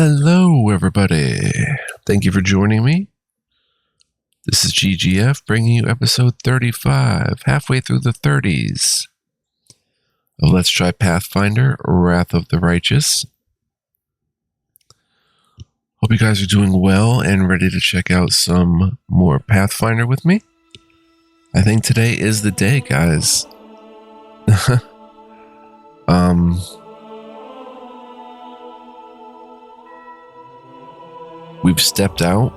Hello, everybody. Thank you for joining me. This is GGF bringing you episode 35, halfway through the 30s of Let's Try Pathfinder, Wrath of the Righteous. Hope you guys are doing well and ready to check out some more Pathfinder with me. I think today is the day, guys. We've stepped out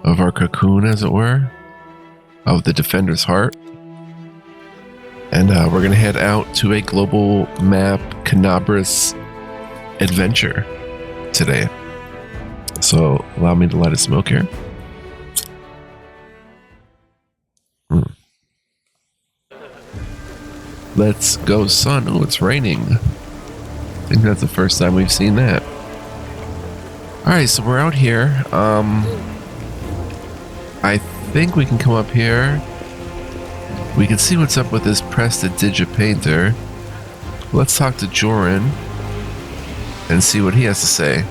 of our cocoon, as it were, of the Defender's Heart. And we're going to head out to a global map Kenabres adventure today. So allow me to light a smoke here. Let's go, sun. Oh, it's raining. I think that's the first time we've seen that. Alright, so we're out here. I think we can come up here. We can see what's up with this Prestidigipainter. Let's talk to Joran and see what he has to say.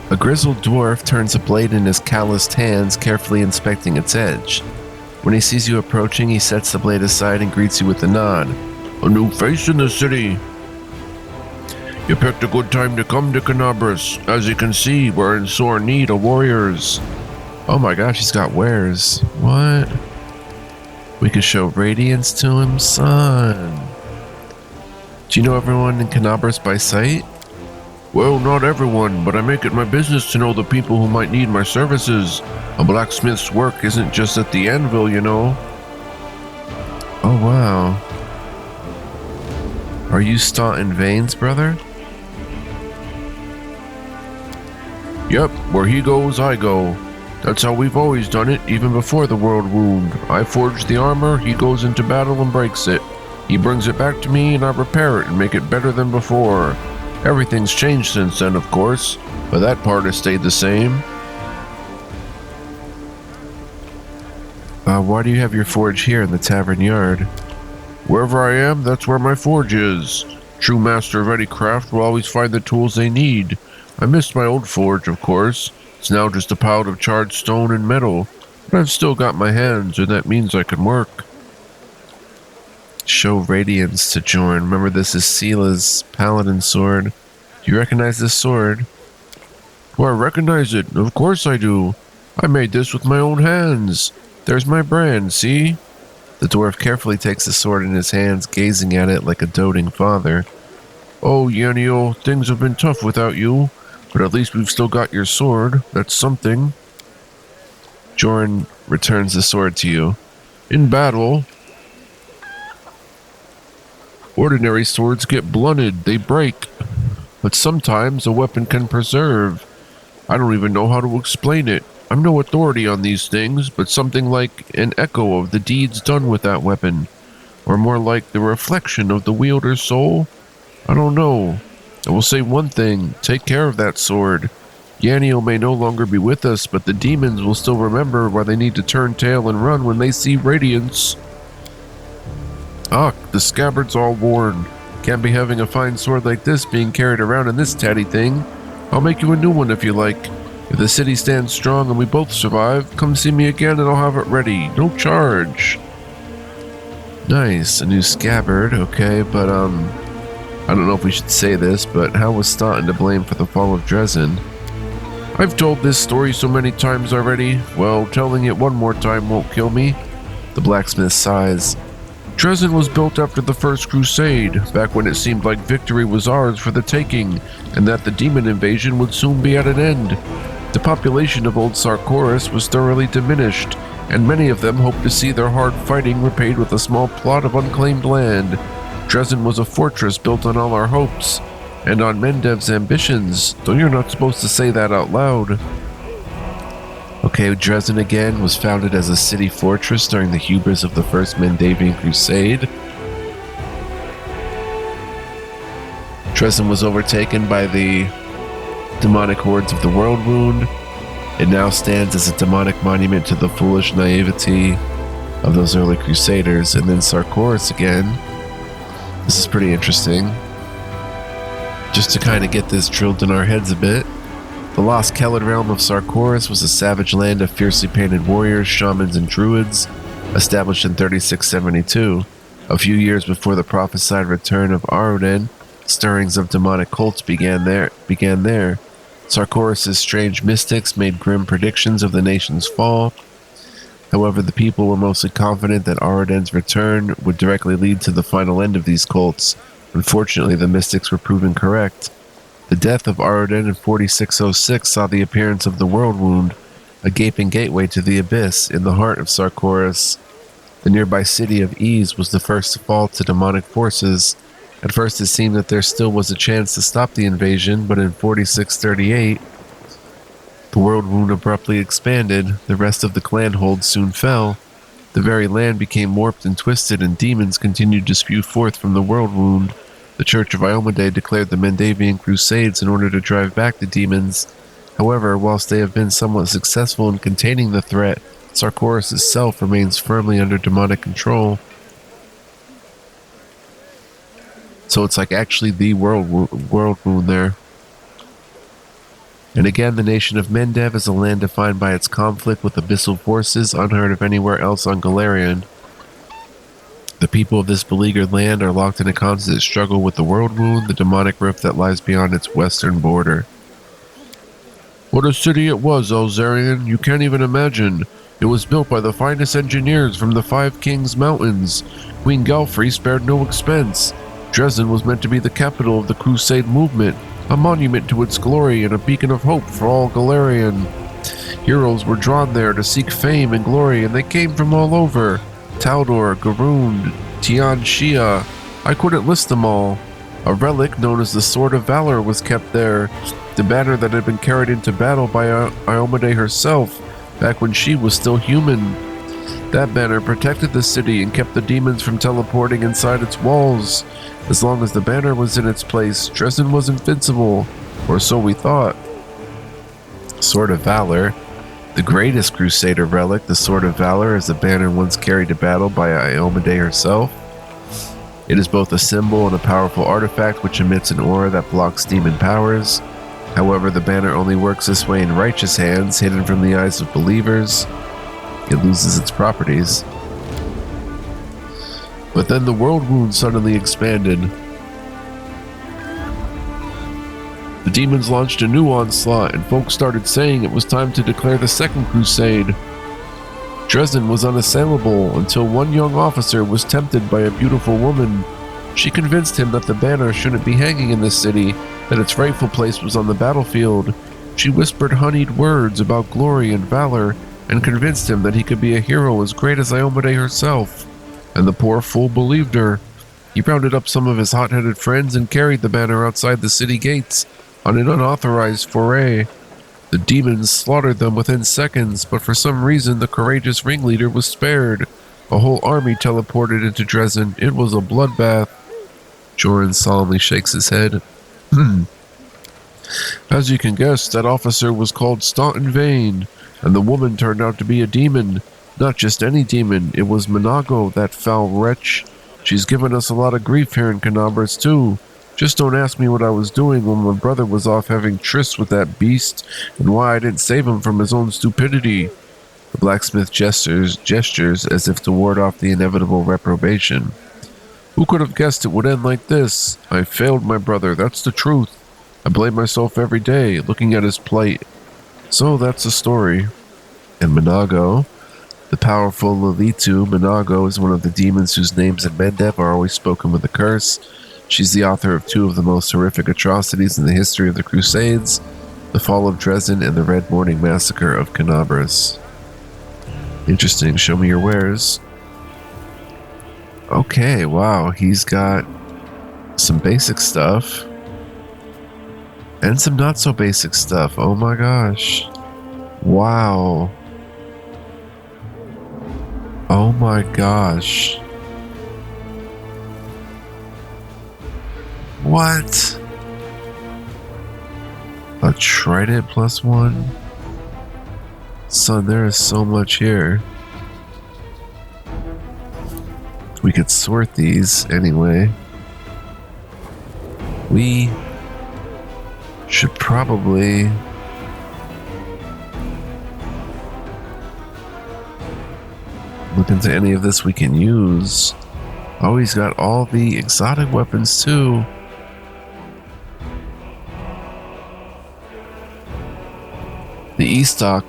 A grizzled dwarf turns a blade in his calloused hands, carefully inspecting its edge. When he sees you approaching, he sets the blade aside and greets you with a nod. A new face in the city. You picked a good time to come to Kenabres. As you can see, we're in sore need of warriors. Oh my gosh, he's got wares. What? We could show radiance to him, son. Do you know everyone in Kenabres by sight? Well, not everyone, but I make it my business to know the people who might need my services. A blacksmith's work isn't just at the anvil, you know. Oh wow. Are you Staunton Veins, brother? Yep, where he goes, I go. That's how we've always done it, even before the world wound. I forge the armor, he goes into battle and breaks it. He brings it back to me and I repair it and make it better than before. Everything's changed since then, of course, but that part has stayed the same. Why do you have your forge here in the tavern yard? Wherever I am, that's where my forge is. True master of any craft will always find the tools they need. I missed my old forge, of course. It's now just a pile of charred stone and metal, but I've still got my hands, and that means I can work. Show radiance to Jorn. Remember, this is Sela's paladin sword. Do you recognize this sword? Well, I recognize it. Of course I do. I made this with my own hands. There's my brand, see? The dwarf carefully takes the sword in his hands, gazing at it like a doting father. Oh, Yanio, things have been tough without you. But at least we've still got your sword. That's something. Joran returns the sword to you. In battle, ordinary swords get blunted, they break. But sometimes a weapon can preserve. I don't even know how to explain it. I'm no authority on these things, but something like an echo of the deeds done with that weapon. Or more like the reflection of the wielder's soul. I don't know. I will say one thing, take care of that sword. Yanio may no longer be with us, but the demons will still remember why they need to turn tail and run when they see radiance. Ah, the scabbard's all worn. Can't be having a fine sword like this being carried around in this tatty thing. I'll make you a new one if you like. If the city stands strong and we both survive, come see me again and I'll have it ready. No charge. Nice, a new scabbard, okay, but I don't know if we should say this, but how was Staunton to blame for the fall of Dresden? I've told this story so many times already. Well, telling it one more time won't kill me. The blacksmith sighs. Dresden was built after the First Crusade, back when it seemed like victory was ours for the taking, and that the demon invasion would soon be at an end. The population of Old Sarkoris was thoroughly diminished, and many of them hoped to see their hard fighting repaid with a small plot of unclaimed land. Dresden was a fortress built on all our hopes, and on Mendev's ambitions, though you're not supposed to say that out loud. Okay, Dresden again was founded as a city fortress during the hubris of the First Mendavian Crusade. Dresden was overtaken by the demonic hordes of the World Wound. It now stands as a demonic monument to the foolish naivety of those early crusaders. And then Sarkoris again. This is pretty interesting. Just to kind of get this drilled in our heads a bit. The lost Kelid realm of Sarkoris was a savage land of fiercely painted warriors, shamans, and druids, established in 3672. A few years before the prophesied return of Aroden, stirrings of demonic cults began there. Sarkoris' strange mystics made grim predictions of the nation's fall. However, the people were mostly confident that Aroden's return would directly lead to the final end of these cults. Unfortunately, the mystics were proven correct. The death of Aroden in 4606 saw the appearance of the World Wound, a gaping gateway to the abyss in the heart of Sarkoris. The nearby city of Ease was the first to fall to demonic forces. At first it seemed that there still was a chance to stop the invasion, but in 4638, the World Wound abruptly expanded. The rest of the clan hold soon fell. The very land became warped and twisted, and demons continued to spew forth from the World Wound. The Church of Iomedae declared the Mendavian Crusades in order to drive back the demons. However, whilst they have been somewhat successful in containing the threat, Sarkoris itself remains firmly under demonic control. So it's like actually the world wound there. And again, the nation of Mendev is a land defined by its conflict with abyssal forces unheard of anywhere else on Galarian. The people of this beleaguered land are locked in a constant struggle with the World Wound, the demonic rift that lies beyond its western border. What a city it was, Elzarian. You can't even imagine. It was built by the finest engineers from the Five Kings Mountains. Queen Galfrey spared no expense. Dresden was meant to be the capital of the Crusade movement, a monument to its glory and a beacon of hope for all Galarian. Heroes were drawn there to seek fame and glory, and they came from all over. Taldor, Garund, Tian Shia. I couldn't list them all. A relic known as the Sword of Valor was kept there, the banner that had been carried into battle by Iomedae herself, back when she was still human. That banner protected the city and kept the demons from teleporting inside its walls. As long as the banner was in its place, Dresden was invincible, or so we thought. Sword of Valor. The greatest Crusader relic, the Sword of Valor, is a banner once carried to battle by Iomedae herself. It is both a symbol and a powerful artifact which emits an aura that blocks demon powers. However, the banner only works this way in righteous hands, hidden from the eyes of believers. It loses its properties. But then the World Wound suddenly expanded. The demons launched a new onslaught, and folks started saying it was time to declare the Second Crusade. Dresden was unassailable until one young officer was tempted by a beautiful woman. She convinced him that the banner shouldn't be hanging in the city, that its rightful place was on the battlefield. She whispered honeyed words about glory and valor, and convinced him that he could be a hero as great as Iomedae herself. And the poor fool believed her. He rounded up some of his hot-headed friends and carried the banner outside the city gates on an unauthorized foray. The demons slaughtered them within seconds, but for some reason the courageous ringleader was spared. A whole army teleported into Dresden. It was a bloodbath. Joran solemnly shakes his head. As you can guess, that officer was called Staunton Vane, and the woman turned out to be a demon. Not just any demon, it was Minago, that foul wretch. She's given us a lot of grief here in Kenabres too. Just don't ask me what I was doing when my brother was off having trysts with that beast, and why I didn't save him from his own stupidity. The blacksmith gestures as if to ward off the inevitable reprobation. Who could have guessed it would end like this? I failed my brother, that's the truth. I blame myself every day, looking at his plight. So that's the story. And Minago, the powerful Lilitu, Minago is one of the demons whose names in Mendev are always spoken with a curse. She's the author of two of the most horrific atrocities in the history of the Crusades, the Fall of Dresden and the Red Morning Massacre of Kenabres. Interesting, show me your wares. Okay, wow, he's got some basic stuff. And some not so basic stuff, oh my gosh. Wow. Oh my gosh. What? A trident +1? Son, there is so much here. We could sort these anyway. We Should probably look into any of this we can use. Oh, he's got all the exotic weapons too. The E-Stock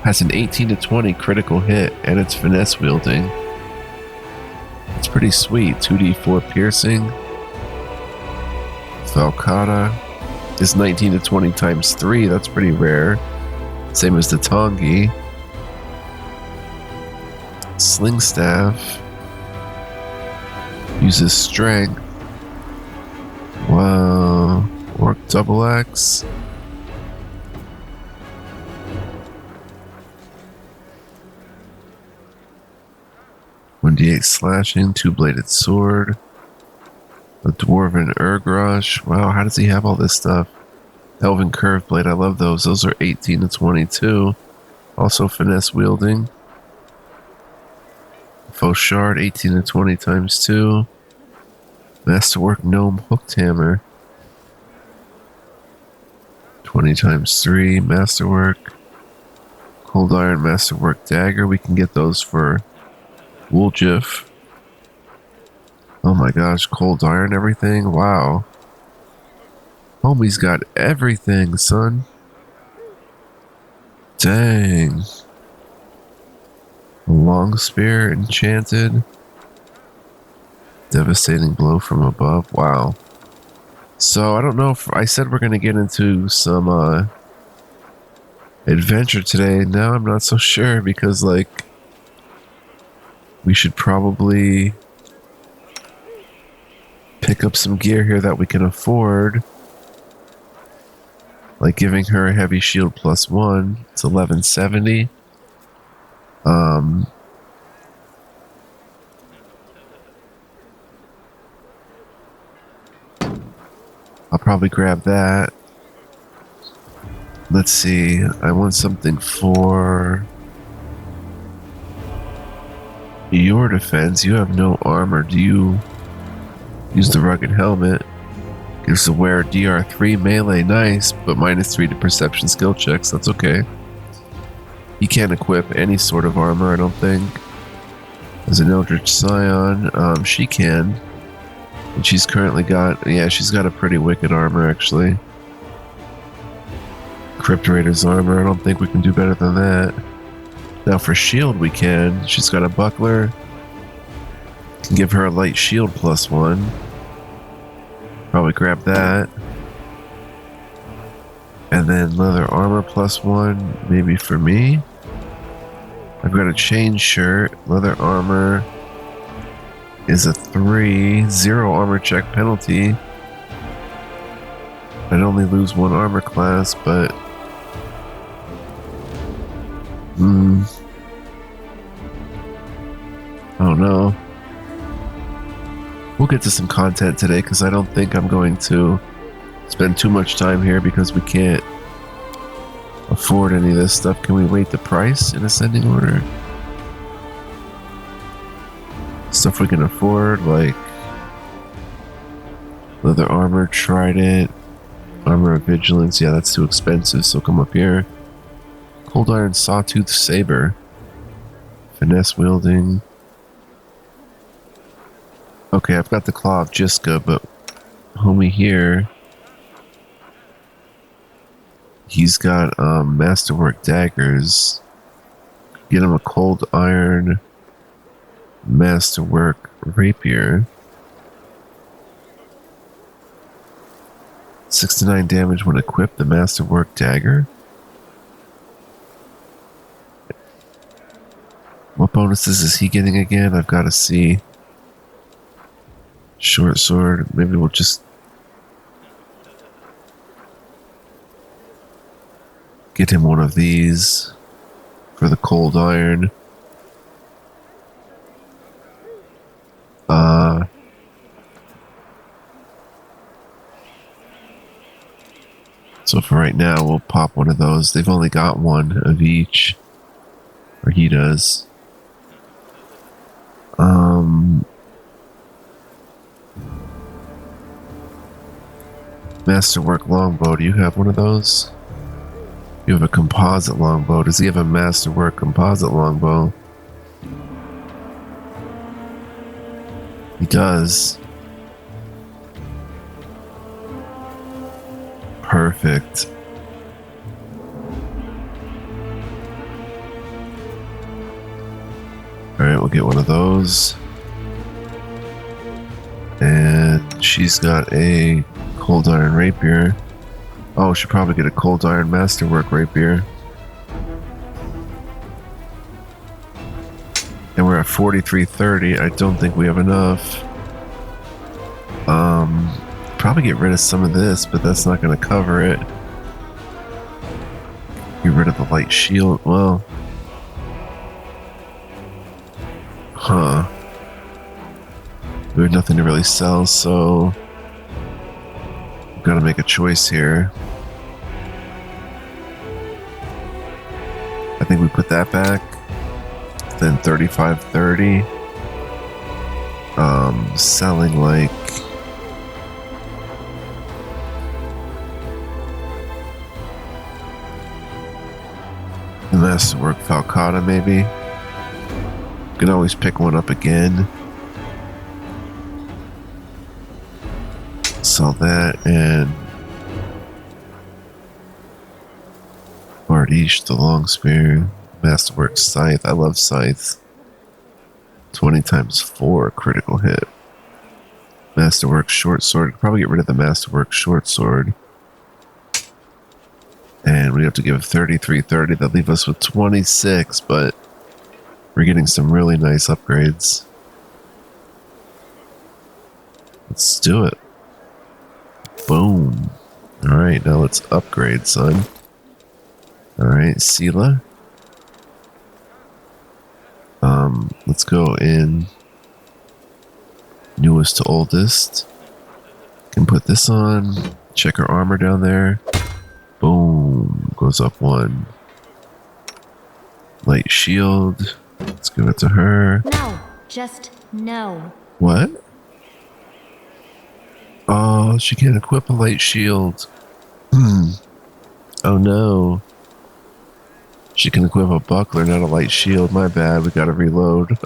has an 18 to 20 critical hit and it's finesse wielding. It's pretty sweet. 2d4 piercing. Falcata is 19 to 20 times 3. That's pretty rare. Same as the Tongi. Sling Staff uses strength. Wow. Orc double axe. D8 slashing, two-bladed sword, a dwarven Urgrosh. Wow, how does he have all this stuff? Elven curve blade, I love those. Those are 18 to 22. Also finesse wielding. Faux shard, 18 to 20 times 2. Masterwork gnome hooked hammer, 20 times 3. Masterwork. Cold iron masterwork dagger. We can get those for Wooljiff. Oh my gosh, cold iron everything. Wow. Homie's got everything, son. Dang. Long spear enchanted. Devastating blow from above. Wow. So I don't know if I said we're going to get into some adventure today. Now I'm not so sure because like we should probably pick up some gear here that we can afford. Like giving her a heavy shield +1. It's 1170. I'll probably grab that. Let's see. I want something for your defense. You have no armor. Do you use the rugged helmet? Gives the wearer DR3 melee. Nice, but -3 to perception skill checks. That's okay. You can't equip any sort of armor, I don't think. As an Eldritch Scion, she can. And she's currently got, yeah, she's got a pretty wicked armor, actually. Crypt Raider's armor, I don't think we can do better than that. Now for shield we can. She's got a buckler. Can give her a light shield +1. Probably grab that. And then leather armor +1, maybe for me. I've got a chain shirt. Leather armor is a 3. 0 armor check penalty. I'd only lose 1 armor class, but I don't know. We'll get to some content today because I don't think I'm going to spend too much time here because we can't afford any of this stuff. Can we weight the price in ascending order? Stuff we can afford, like leather armor, trident, armor of vigilance. Yeah, that's too expensive, so come up here. Cold iron sawtooth saber, finesse wielding. Okay, I've got the claw of Jiska, but homie here, he's got masterwork daggers. Get him a cold iron masterwork rapier. 69 damage when equipped. The masterwork dagger. What bonuses is he getting again? I've got to see. Short sword. Maybe we'll just get him one of these for the cold iron. So for right now, we'll pop one of those. They've only got one of each, or he does. Masterwork longbow. Do you have one of those? You have a composite longbow. Does he have a masterwork composite longbow? He does. Perfect. Alright, we'll get one of those. And she's got a cold iron rapier. Oh, should probably get a cold iron masterwork rapier. And we're at 4330. I don't think we have enough. Probably get rid of some of this, but that's not going to cover it. Get rid of the light shield. Well, huh. We have nothing to really sell, so we've got to make a choice here. I think we put that back. Then 3530. Selling like the Masterwork Falcata, maybe. You can always pick one up again. Sell that and Bardiche, the long spear. Masterwork scythe. I love scythes. 20 times 4 critical hit. Masterwork short sword. Could probably get rid of the Masterwork short sword. And we have to give 3330. That leave us with 26, but we're getting some really nice upgrades. Let's do it. Boom. Alright, now let's upgrade, son. Alright, Sela. Let's go in newest to oldest. Can put this on. Check her armor down there. Boom. Goes up 1. Light shield. Let's give it to her. No, just no. What? Oh, she can't equip a light shield. Oh no. She can equip a buckler, not a light shield. My bad. We gotta reload.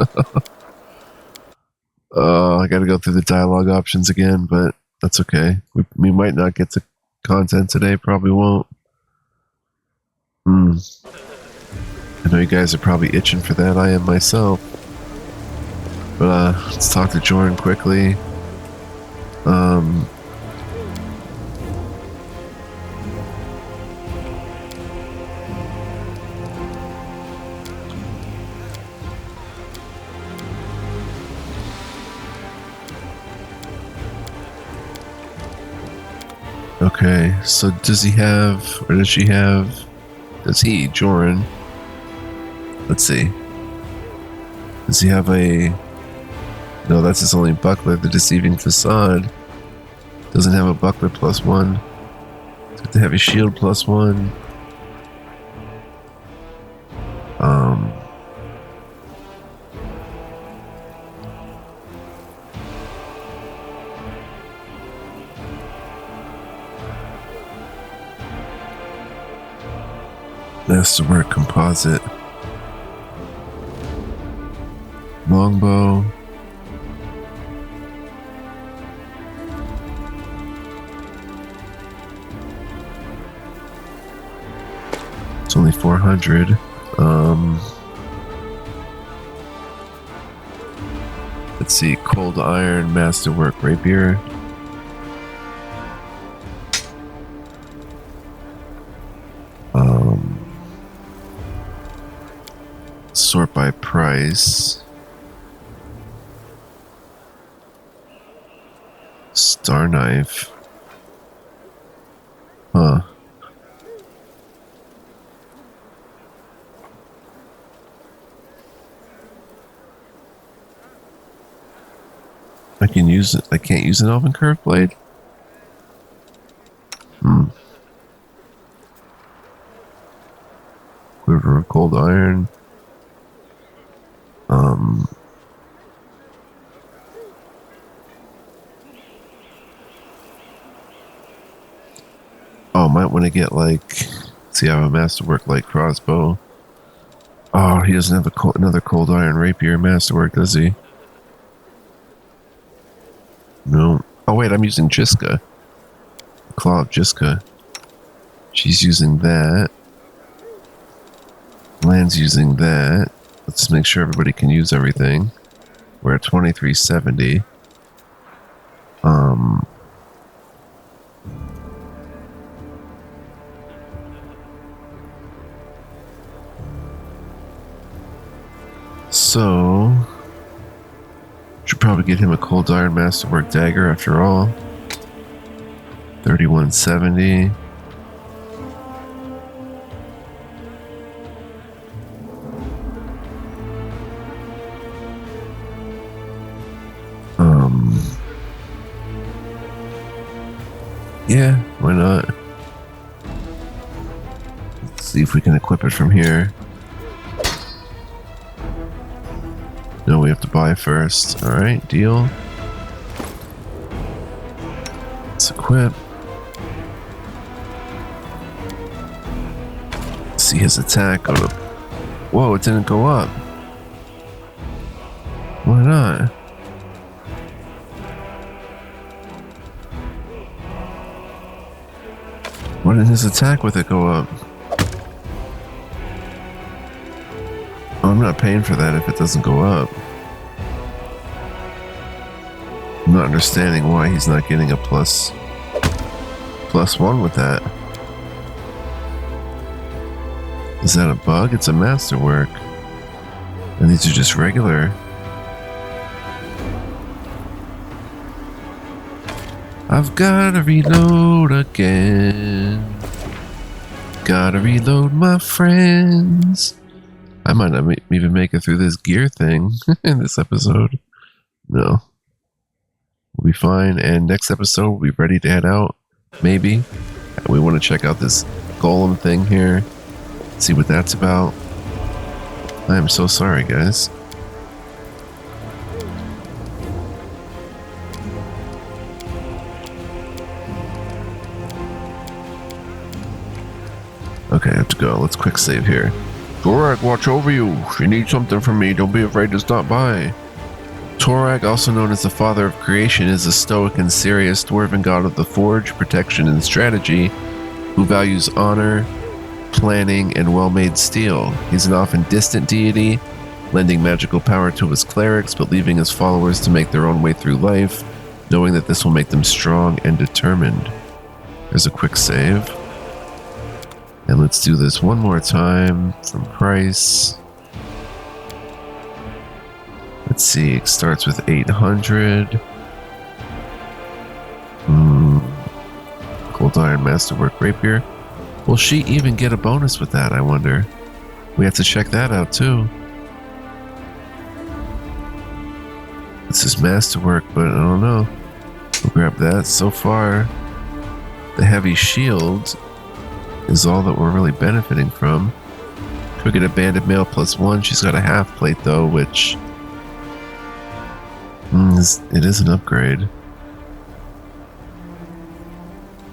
I gotta go through the dialogue options again, but that's okay. We might not get to content today. Probably won't. I know you guys are probably itching for that. I am myself. But let's talk to Jordan quickly. Okay, so does he have, or does she have, does he, Joran? Let's see. Does he have a, no, that's his only buckler, the Deceiving Facade. Doesn't have a buckler +1. It's got the heavy shield +1. Masterwork composite. Longbow. It's only 400. Let's see. Cold iron, masterwork, rapier. Sort by price. Star knife. Huh. I can use it. I can't use an elven curve blade. Quiver of cold iron. might want to get like, see, I have a masterwork light crossbow. Oh, he doesn't have another cold iron rapier masterwork, does he? No. Oh wait, I'm using Jiska. Claw of Jiska. She's using that. Lan's using that. Let's make sure everybody can use everything. We're at 2370. So should probably get him a cold iron masterwork dagger after all. 3170. Yeah, why not? Let's see if we can equip it from here. No, we have to buy first. Alright, deal. Let's equip. Let's see his attack go up. Whoa, it didn't go up. Why not? Why didn't his attack with it go up? Oh, I'm not paying for that if it doesn't go up. I'm not understanding why he's not getting a plus one with that. Is that a bug? It's a masterwork. And these are just regular. I've gotta reload again. Gotta reload, my friends. I might not even make it through this gear thing in this episode. No. We'll be fine, and next episode we'll be ready to head out. Maybe. We want to check out this golem thing here. See what that's about. I am so sorry, guys. Okay, I have to go. Let's quick save here. Torag, watch over you. If you need something from me, don't be afraid to stop by. Torag, also known as the Father of Creation, is a stoic and serious dwarven god of the forge, protection, and strategy, who values honor, planning, and well-made steel. He's an often distant deity, lending magical power to his clerics, but leaving his followers to make their own way through life, knowing that this will make them strong and determined. There's a quick save. And let's do this one more time from price. Let's see, it starts with 800. Cold Iron Masterwork Rapier. Will she even get a bonus with that, I wonder? We have to check that out too. This is Masterwork, but I don't know. We'll grab that. So far, the heavy shield is all that we're really benefiting from. Could get a banded mail +1. She's got a half plate though, which it is an upgrade.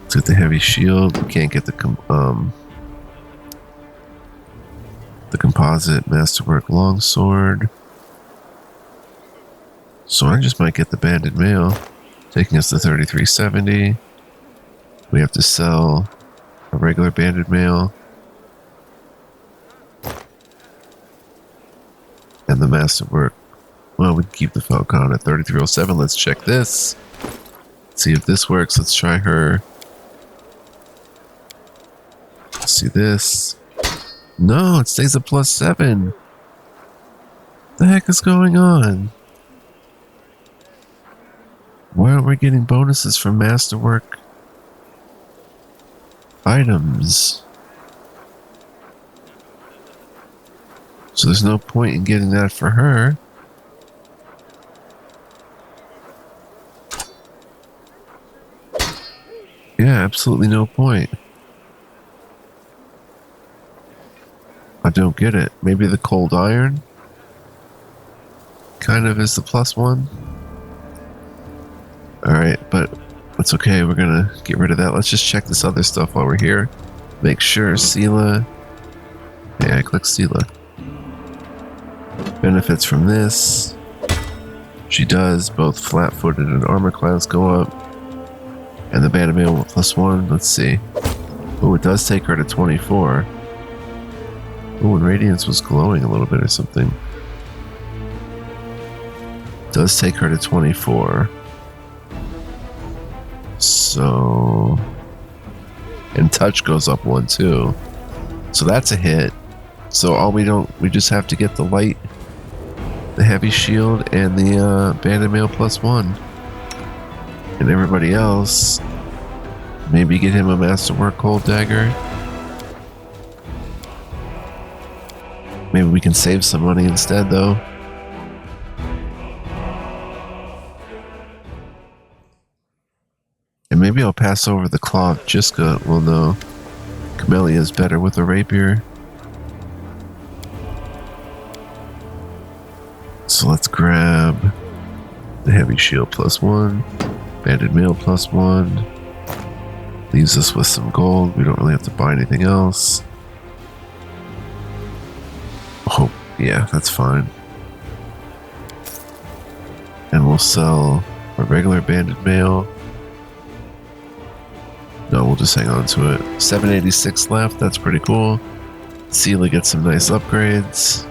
Let's get the heavy shield. We can't get the composite masterwork longsword. So I just might get the banded mail, taking us to 3370. We have to sell a regular banded mail and the masterwork. Well, we can keep the Falcon at 3307. Let's check this. See if this works. Let's try her. Let's see this. No, it stays at +7. The heck is going on? Why aren't we getting bonuses from masterwork items? So there's no point in getting that for her. Yeah, absolutely no point. I don't get it. Maybe the cold iron kind of is the +1. Alright, but That's okay. We're gonna get rid of that. Let's just check this other stuff while we're here. Make sure Sela. Yeah, I click Sela. Benefits from this. She does. Both flat-footed and armor class go up. And the bandit mail +1. Let's see. Oh, it does take her to 24. Oh, and Radiance was glowing a little bit or something. Does take her to 24. So... And touch goes up 1 too. So that's a hit. So all we just have to get the light, the heavy shield, and the bandit mail +1. And everybody else, maybe get him a masterwork cold dagger. Maybe we can save some money instead though. And maybe I'll pass over the claw of Jiska. Well, no. Camellia is better with a rapier. So let's grab the heavy shield +1, banded mail +1. Leaves us with some gold. We don't really have to buy anything else. Oh, yeah, that's fine. And we'll sell a regular banded mail. No, we'll just hang on to it. 786 left. That's pretty cool. Sela gets some nice upgrades.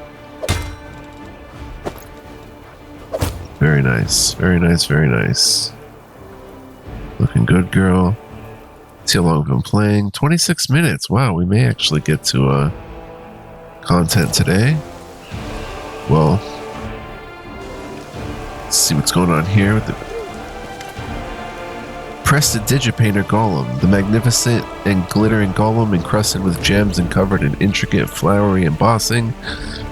Very nice. Very nice. Very nice. Looking good, girl. See how long I've been playing. 26 minutes. Wow, we may actually get to content today. Well, let's see what's going on here with the Prestidigipator Golem, the magnificent and glittering golem encrusted with gems and covered in intricate flowery embossing,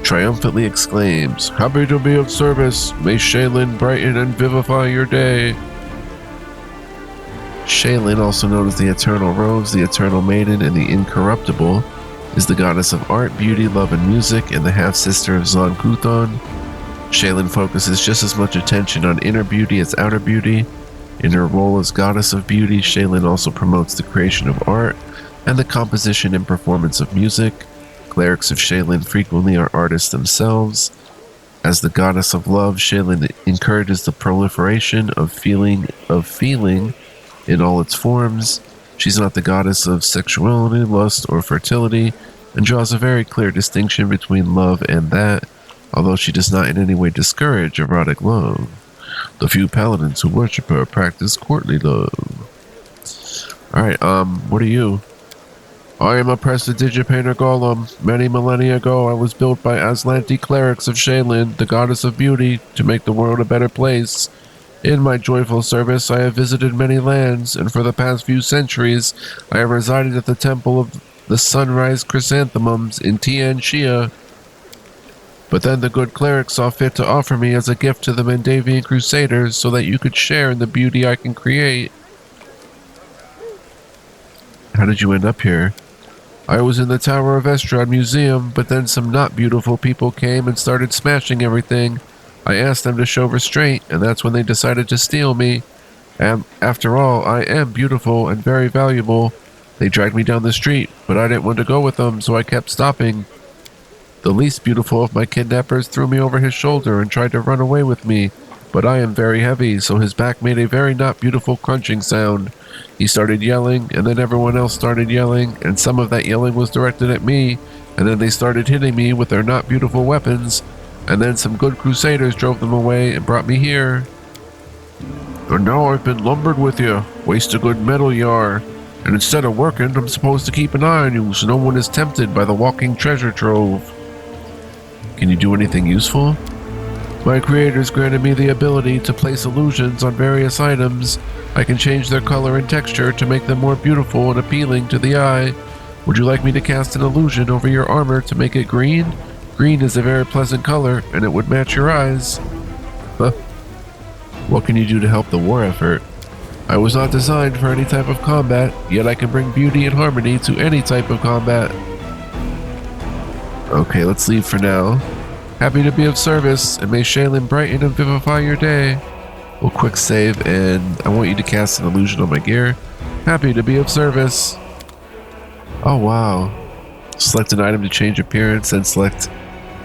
triumphantly exclaims, "Happy to be of service. May Shaylin brighten and vivify your day." Shaylin, also known as the Eternal Rose, the Eternal Maiden, and the Incorruptible, is the goddess of art, beauty, love, and music, and the half-sister of Zon Kuthon. Shaylin focuses just as much attention on inner beauty as outer beauty. In her role as goddess of beauty, Shaylin also promotes the creation of art and the composition and performance of music. Clerics of Shaylin frequently are artists themselves. As the goddess of love, Shaylin encourages the proliferation of feeling in all its forms. She's not the goddess of sexuality, lust, or fertility, and draws a very clear distinction between love and that, although she does not in any way discourage erotic love. The few paladins who worship her practice courtly love. Alright, what are you? I am a Prestidigipator Golem. Many millennia ago, I was built by Aslanti clerics of Shaylin, the goddess of beauty, to make the world a better place. In my joyful service, I have visited many lands, and for the past few centuries, I have resided at the temple of the sunrise chrysanthemums in Tian Xia. But then the good cleric saw fit to offer me as a gift to the Mendavian Crusaders so that you could share in the beauty I can create. How did you end up here? I was in the Tower of Estrad Museum, but then some not beautiful people came and started smashing everything. I asked them to show restraint, and that's when they decided to steal me. And after all, I am beautiful and very valuable. They dragged me down the street, but I didn't want to go with them, so I kept stopping. The least beautiful of my kidnappers threw me over his shoulder and tried to run away with me, but I am very heavy, so his back made a very not beautiful crunching sound. He started yelling, and then everyone else started yelling, and some of that yelling was directed at me, and then they started hitting me with their not beautiful weapons, and then some good crusaders drove them away and brought me here. And now I've been lumbered with you. Waste a good metal you are. And instead of working, I'm supposed to keep an eye on you so no one is tempted by the walking treasure trove. Can you do anything useful? My creators granted me the ability to place illusions on various items. I can change their color and texture to make them more beautiful and appealing to the eye. Would you like me to cast an illusion over your armor to make it green? Green is a very pleasant color, and it would match your eyes. Huh? What can you do to help the war effort? I was not designed for any type of combat, yet I can bring beauty and harmony to any type of combat. Okay, let's leave for now. Happy to be of service, and may Shaylin brighten and vivify your day. We'll quick save, and I want you to cast an illusion on my gear. Happy to be of service. Oh, wow. Select an item to change appearance, and select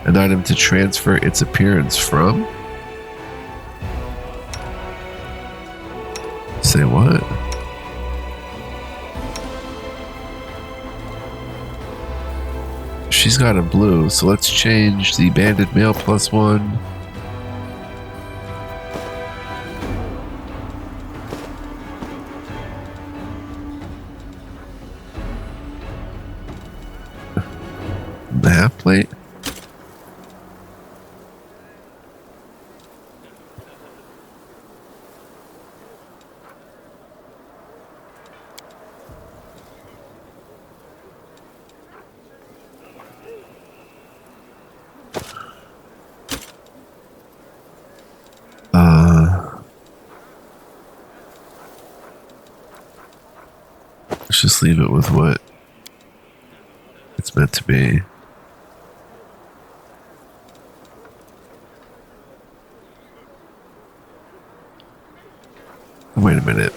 an item to transfer its appearance from. Say what? She's got a blue, so let's change the banded male +1. The half plate. Let's just leave it with what it's meant to be. Wait a minute.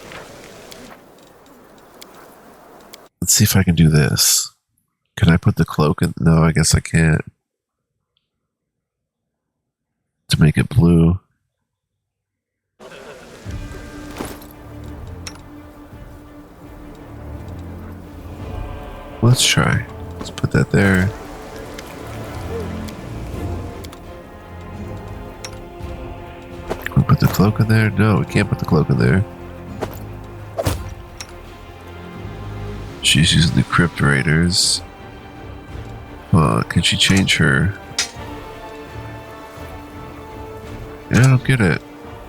Let's see if I can do this. Can I put the cloak in? No, I guess I can't. To make it blue. Let's try. Let's put that there. Can we put the cloak in there? No, we can't put the cloak in there. She's using the Crypt Raiders. Can she change her? Yeah, I don't get it.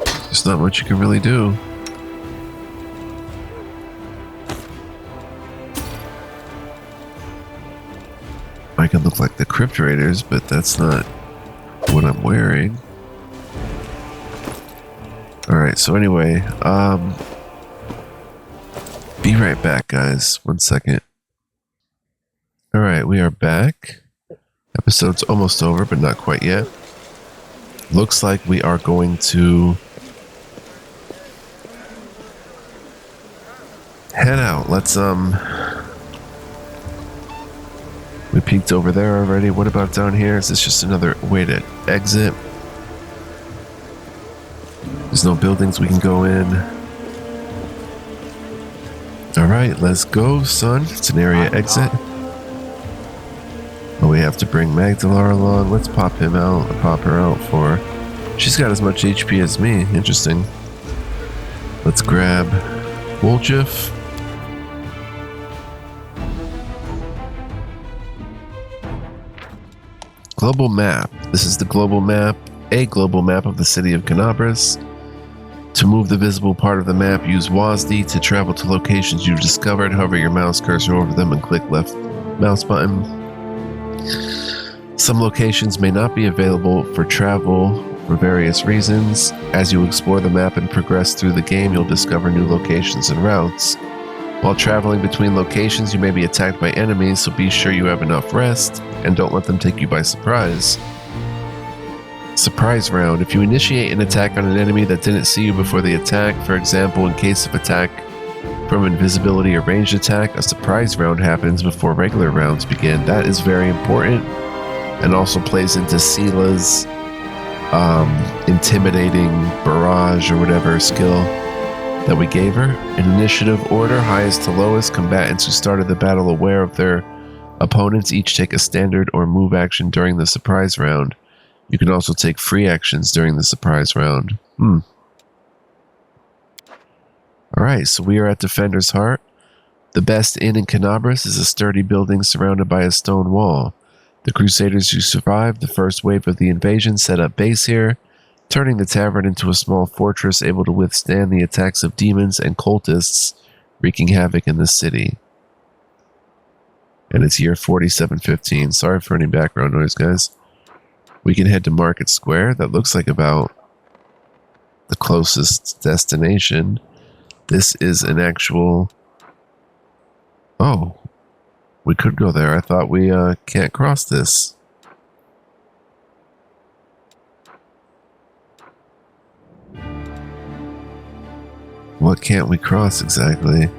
There's not much you can really do. I can look like the Crypt Raiders, but that's not what I'm wearing. Alright, so anyway, be right back, guys. 1 second. Alright, we are back. Episode's almost over, but not quite yet. Looks like we are going to head out. Let's, we peeked over there already. What about down here? Is this just another way to exit? There's no buildings we can go in. Alright, let's go, son. It's an area exit. Oh, we have to bring Magdalar along. Let's pop him out, or pop her out for... She's got as much HP as me. Interesting. Let's grab Woljif. Global map. This is the global map, a global map of the city of Kenabres. To move the visible part of the map, use WASD to travel to locations you've discovered. Hover your mouse cursor over them and click left mouse button. Some locations may not be available for travel for various reasons. As you explore the map and progress through the game, you'll discover new locations and routes. While traveling between locations, you may be attacked by enemies, so be sure you have enough rest and don't let them take you by surprise. Surprise round. If you initiate an attack on an enemy that didn't see you before the attack, for example, in case of attack from invisibility or ranged attack, a surprise round happens before regular rounds begin. That is very important and also plays into Sela's intimidating barrage or whatever skill that we gave her. In initiative order, highest to lowest, combatants who started the battle aware of their opponents each take a standard or move action during the surprise round. You can also take free actions during the surprise round. Alright, so we are at Defender's Heart. The best inn in Kenabres is a sturdy building surrounded by a stone wall. The Crusaders who survived the first wave of the invasion set up base here, turning the tavern into a small fortress able to withstand the attacks of demons and cultists wreaking havoc in the city. And it's year 4715. Sorry for any background noise, guys. We can head to Market Square. That looks like about the closest destination. This is an actual... Oh, we could go there. I thought we can't cross this. can't we cross exactly?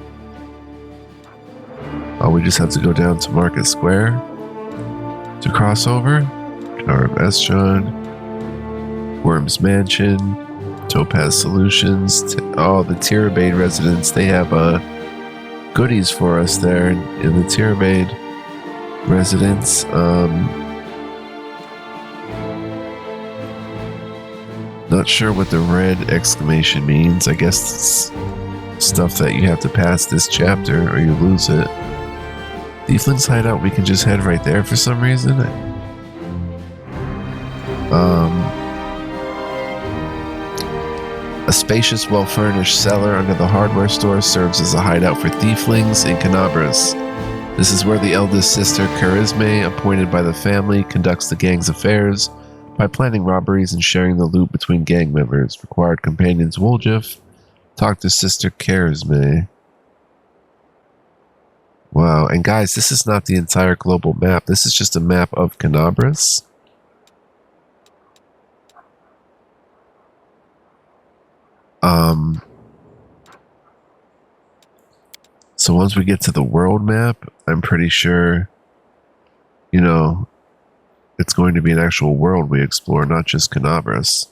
Oh, we just have to go down to Market Square to cross over. Tower of Estron, Worm's Mansion, Topaz Solutions. Oh, the Tirabade residents. They have goodies for us there in the Tirabade residence. Not sure what the red exclamation means. I guess it's stuff that you have to pass this chapter or you lose it. Tiefling's hideout, we can just head right there for some reason. A spacious, well-furnished cellar under the hardware store serves as a hideout for Tieflings in Kenabres. This is where the eldest sister, Charisme, appointed by the family, conducts the gang's affairs by planning robberies and sharing the loot between gang members. Required companions Woljif. Talk to Sister Charisme. Wow, and guys, this is not the entire global map. This is just a map of Kenabres. So once we get to the world map, I'm pretty sure, you know, it's going to be an actual world we explore, not just Kenabres.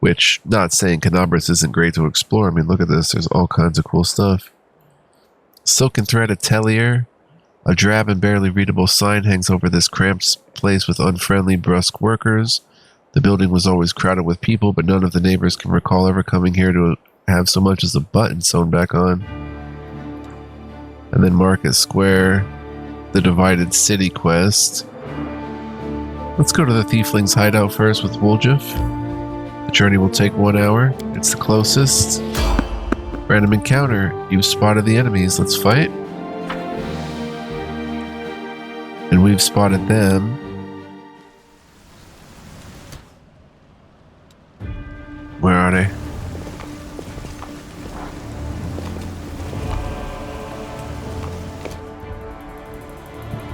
Which, not saying Kenabres isn't great to explore. I mean, look at this. There's all kinds of cool stuff. Silk and Thread Atelier. A drab and barely readable sign hangs over this cramped place with unfriendly, brusque workers. The building was always crowded with people, but none of the neighbors can recall ever coming here to have so much as a button sewn back on. And then Market Square. The Divided City quest. Let's go to the Tiefling's hideout first with Woljif. The journey will take 1 hour. It's the closest. Random encounter. You've spotted the enemies. Let's fight. And we've spotted them. Where are they?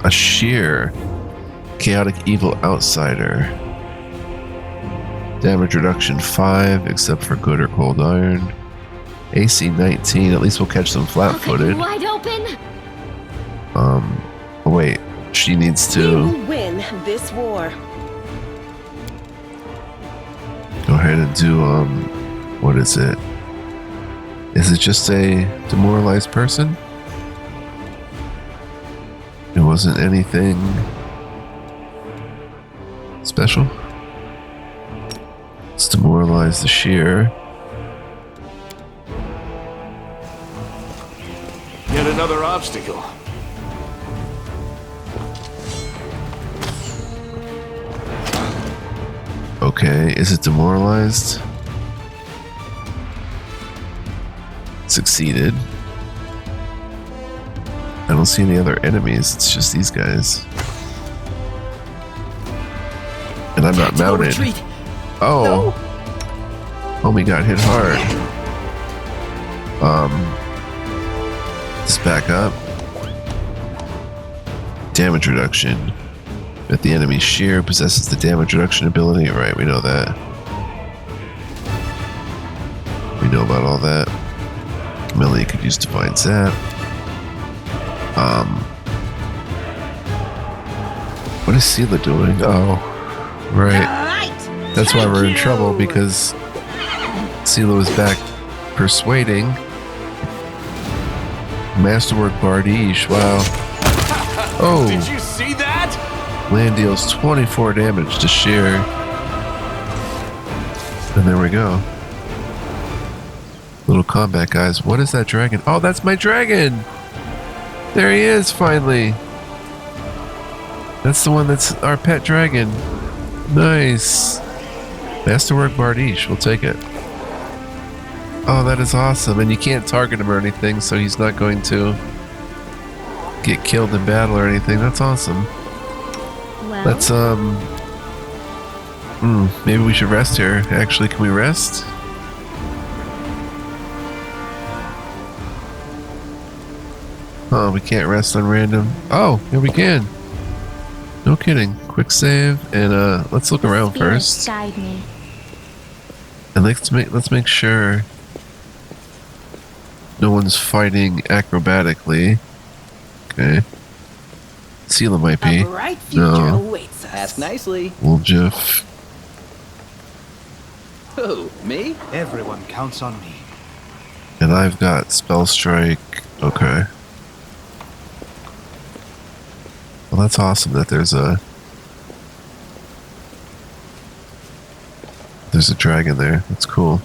A sheer. Chaotic Evil Outsider. Damage reduction 5, except for good or cold iron. AC 19, at least we'll catch them flat-footed. Wide open. Wait, she needs We to will win this war. go ahead and do, what is it? Is it just a demoralized person? It wasn't anything special. Let's demoralize the sheer. Yet another obstacle. Okay, is it demoralized? Succeeded. I don't see any other enemies, it's just these guys. And I'm not mounted. Retreat. Oh! Homie got hit hard. Let's back up. Damage reduction. If the enemy's sheer possesses the damage reduction ability. Right, we know that. We know about all that. Melee could use Divine Zap. What is Sela doing? Oh, right. That's why we're in trouble, because Sela was back persuading. Masterwork Bardiche, wow. Oh! Did you see that? Land deals 24 damage to sheer. And there we go. Little combat, guys. What is that dragon? Oh, that's my dragon! There he is, finally! That's the one that's our pet dragon. Nice! Masterwork Bardiche, we'll take it. Oh, that is awesome. And you can't target him or anything, so he's not going to get killed in battle or anything. That's awesome. Well, Let's, maybe we should rest here. Actually, can we rest? Oh, we can't rest on random. Oh, yeah, we can. No kidding. Quick save, and let's look around spirits first. guide me. And let's make sure No one's fighting acrobatically. Okay. Sela might be. A bright future No. awaits us. Ask nicely. Woljif. Who? Me? Everyone counts on me. And I've got Spell Strike. Okay. Well, that's awesome that there's a dragon there. That's cool.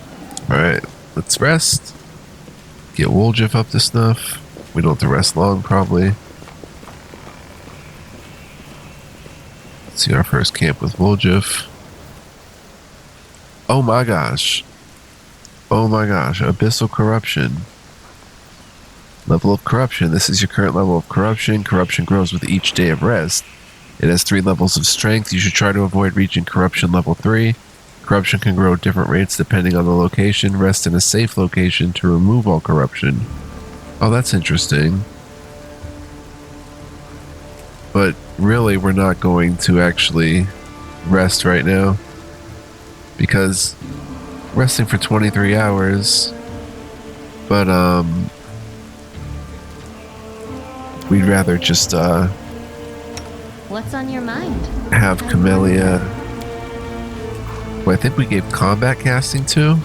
Alright, let's rest. Get Woljif up to snuff. We don't have to rest long, probably. Let's see our first camp with Woljif. Oh my gosh. Oh my gosh. Abyssal Corruption. Level of Corruption. This is your current level of Corruption. Corruption grows with each day of rest. It has 3 levels of strength. You should try to avoid reaching Corruption level 3. Corruption can grow at different rates depending on the location. Rest in a safe location to remove all corruption. Oh, that's interesting. But really, we're not going to actually rest right now. Because resting for 23 hours. But, we'd rather just, What's on your mind? have Camellia. Well, I think we gave combat casting to.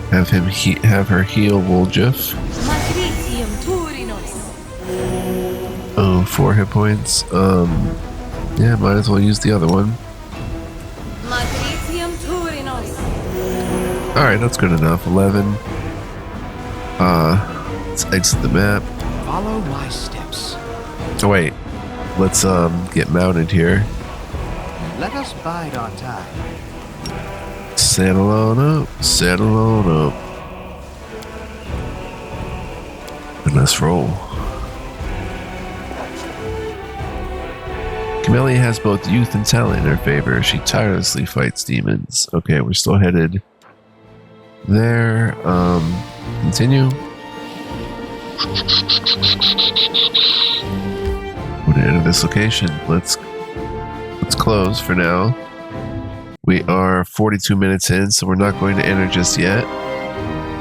Have him have her heal Woljif. Oh, 4 hit points. Yeah, might as well use the other one. Alright, that's good enough. 11. Let's exit the map. Follow my steps. Oh wait. Let's get mounted here. Let us bide our time. Saddle on up, saddle on up. And let's roll. Camellia has both youth and talent in her favor. She tirelessly fights demons. Okay, we're still headed there. Continue. We're gonna enter this location. Let's close for now. We are 42 minutes in, so we're not going to enter just yet.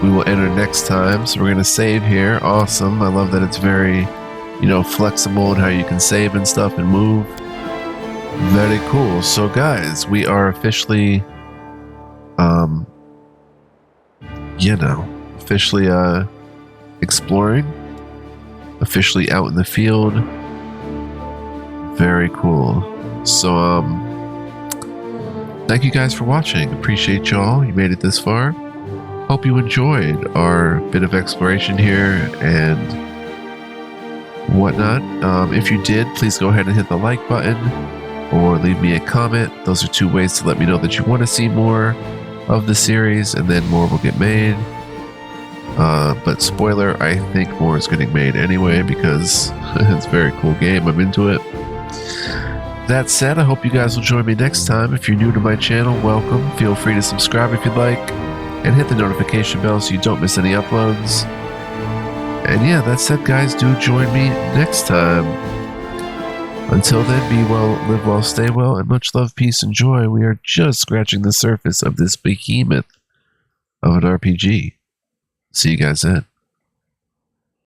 We will enter next time, so we're going to save here. Awesome. I love that it's very, flexible in how you can save and stuff and move. Very cool. So guys, we are officially, officially exploring, officially out in the field. Very cool. So, thank you guys for watching. Appreciate y'all. You made it this far. Hope you enjoyed our bit of exploration here and whatnot. If you did, please go ahead and hit the like button or leave me a comment. Those are 2 ways to let me know that you want to see more of the series, and then more will get made. But spoiler, I think more is getting made anyway because it's a very cool game. I'm into it. That said, I hope you guys will join me next time. If you're new to my channel, welcome. Feel free to subscribe if you'd like, and hit the notification bell so you don't miss any uploads. And yeah, that said, guys, do join me next time. Until then, be well, live well, stay well, and much love, peace, and joy. We are just scratching the surface of this behemoth of an RPG. See you guys then.